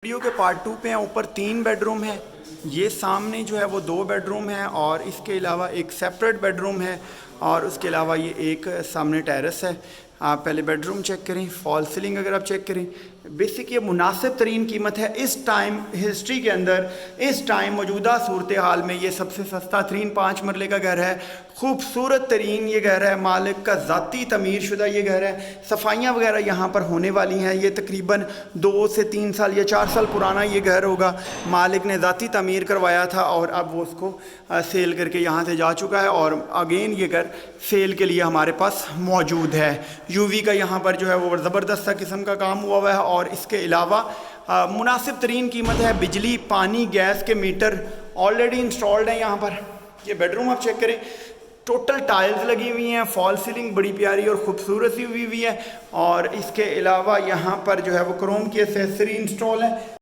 Video के part 2 पे हैं। ऊपर 3 बेडरूम है, ये सामने जो है वो 2 बेडरूम है और इसके अलावा एक सेपरेट बेडरूम है और उसके अलावा ये एक सामने टेरेस है। आप पहले बेडरूम चेक करें, फॉल सीलिंग अगर आप चेक करें, बेसिक ये मुनासिब तरीन कीमत है इस टाइम हिस्ट्री के अंदर। इस टाइम मौजूदा सूरत हाल में ये सबसे सस्ता तरीन 5 मरले का घर है। खूबसूरत तरीन ये घर है, मालिक का ज़ाती तमीर शुदा ये घर है। सफाइयाँ वगैरह यहाँ पर होने वाली हैं। ये तकरीबन 2 से 3 साल या 4 साल पुराना ये घर होगा। मालिक ने ज़ाती तमीर करवाया था और अब वो उसको सेल करके यहाँ से जा चुका है और अगेन ये घर सेल के लिए हमारे पास मौजूद है। यूवी का यहाँ पर जो है वो ज़बरदस्त किस्म का काम हुआ हुआ है और इसके अलावा मुनासिब तरीन कीमत है। बिजली, पानी, गैस के मीटर ऑलरेडी इंस्टॉल्ड हैं यहाँ पर। ये बेडरूम आप चेक करें, टोटल टाइल्स लगी हुई हैं, फॉल सीलिंग बड़ी प्यारी और ख़ूबसूरत सी हुई है और इसके अलावा यहाँ पर जो है वो क्रोम की एसेसरी इंस्टॉल है।